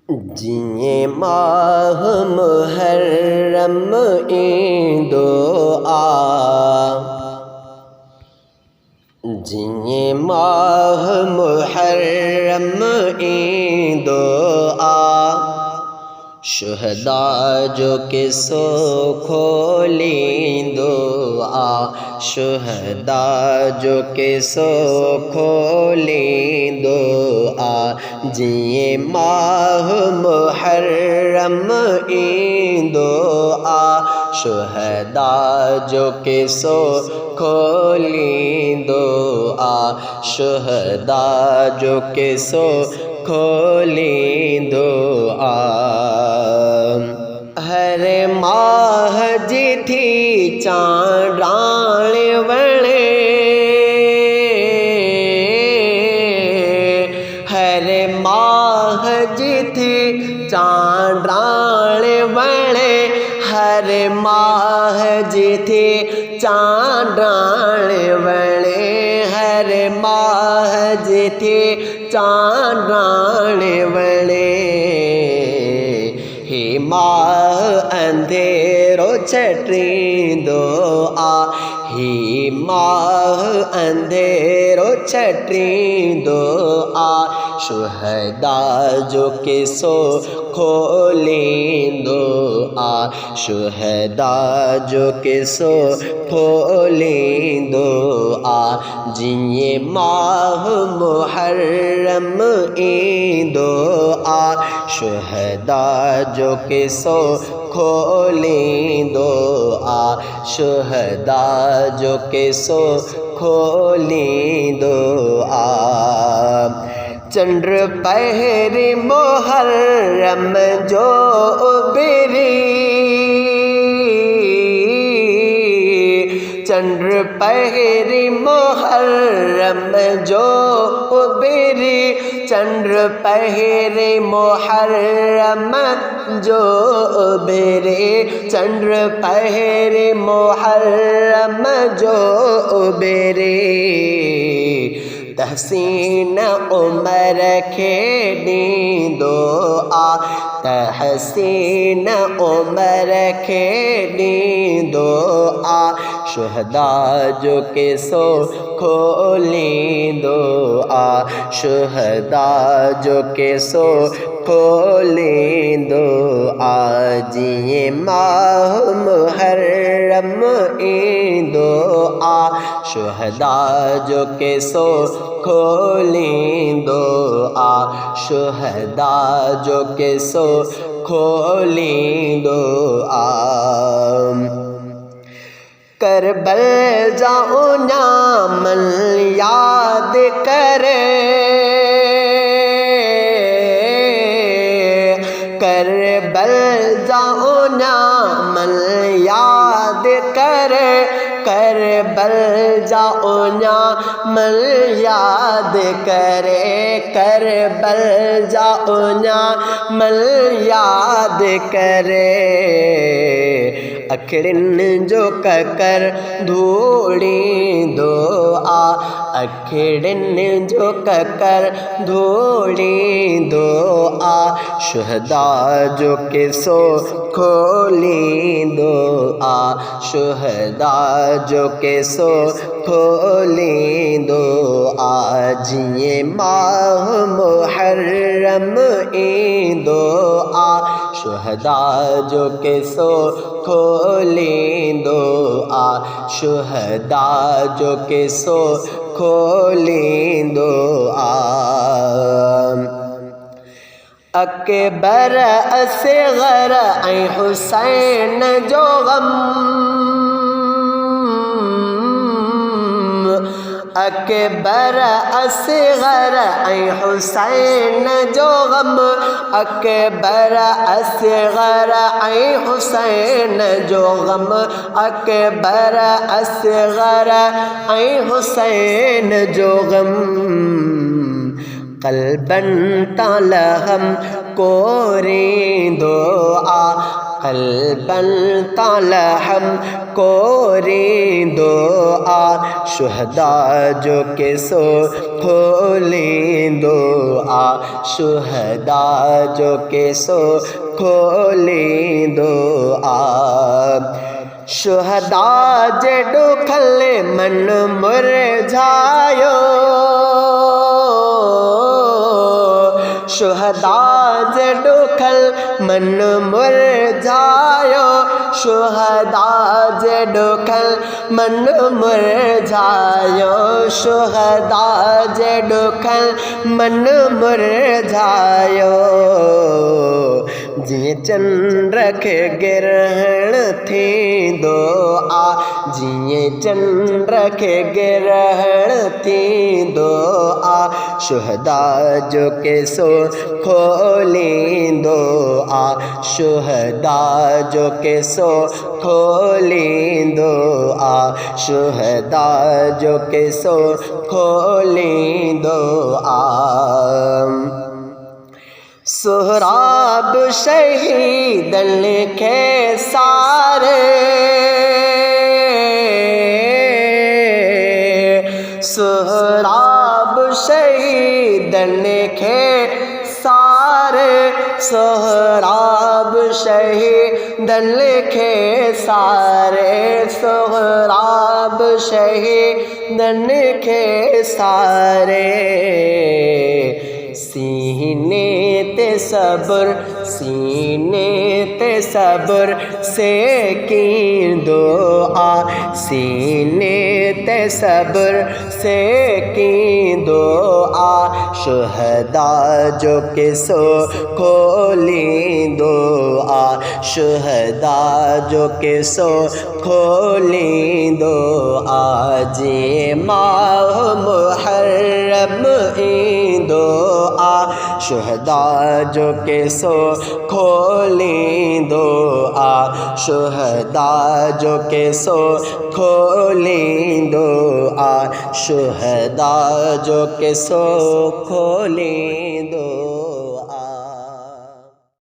जिये माह मुहर्रम ईदो आ, जिये माह मुहर्रम ईदो आ। शुहदा जो किसो खोलींदो आ, शुहदा जो किसो खोलींदो आ। जिये माह मुहर्रम ईंदो आ, शुहदा जो किसो खोलींदो आ, शुहदा जो किसो खोलींदो आ। हर माह जिथी चांडाण वणे, हर माह जिथी चांडाण वणे, हर माह जिथी चांडाण वणे, हर माह जिथी चांडाण वणे। हे माह अंधेरो छटींदो आ, हे माह अंधेरो छटींदो आ। शुहदा जो किसो खोलींदो आ, शुहदा जो किसो खोलींदो आ। जिये माह मुहर्रम ईंदो आ, शुहदा जो किसो खोलींदो आ, शुहदा जो किसो खोलींदो आ। चंद्र पहरी मुहर्रम जो बिरी, चंद्र पहरी मुहर्रम जो बिरी, चंद्र पहरे मुहर्रम जो बिरी, चंद्र पहरे मुहर्रम जो बिरी। तहसीन उमर खेड़ींदो आ, तहसीन उमर खेड़ींदो आ। शुहदा जो किसो खोलींदो आ, शुहदा जो किसो खोलींदो आ। जिये माह मुहर्रम ईंदो आ, शुहदा जो किसो खोलींदो आ, शुहदा जो किसो खोलींदो आ। करबल जाओ नामन याद करे, करबल जाओ नामन याद करे, करबल जाओ नामन याद करे, करबल जाओ नामन याद करे। अखड़िन जो ककर धूड़ींदो आ, अखड़िन जो ककर धूड़ींदो आ। शुहदा जो किसो खोलींदो आ, शुहदा जो किसो खोलींदो आ। जिये माह मुहर्रम ईंदो आ, शुहदा जो किसो खोलींदो आ, शुहदा जो किसो खोलींदो आ। अकबर असगर ऐं हुसैन जो गम, अकबर असगर ऐं हुसैन जो गम, अकबर असगर ऐं हुसैन जो गम, अकबर असगर ऐं हुसैन जो गम। कल्बन तालहम कोरींदो आ, कल्बन ताला हम कोरी दुआ शुहदा जो के सो खोली दुआ शुहदा जो के सो खोली दुआ शुहदा जेडो खले मन मुरझायो शुहदा जेडो खल मन मुरझायो शुहदा जेडो खल मन मुरझायो शुहदा जेडो खल मन मुरझायो जिए चंद्रख ग्रहण थी दुआ जिए चंद्रख ग्रहण थी दुआ शुहदा जो के सो खोली दुआ शुहदा जो के सो खोली दुआ शुहदा जो के सो खोली दुआ सोहराब शहीदन लिखे सारे सोहराब शहीदन लिखे सारे सोहराब शहीदन लिखे सारे सोहराब शहीदन लिखे सारे सीने ते सब्र से की दुआ सीने ते सब्र से की दुआ शुहदा जो के सो खोली दुआ शुहदा जो के सो खोली दुआ जे माह मुहर्रम दुआ शुहदा जो के सो खोली दुआ शुहदा जो के सो खोली दुआ शुहदा जो के सो खोली दुआ।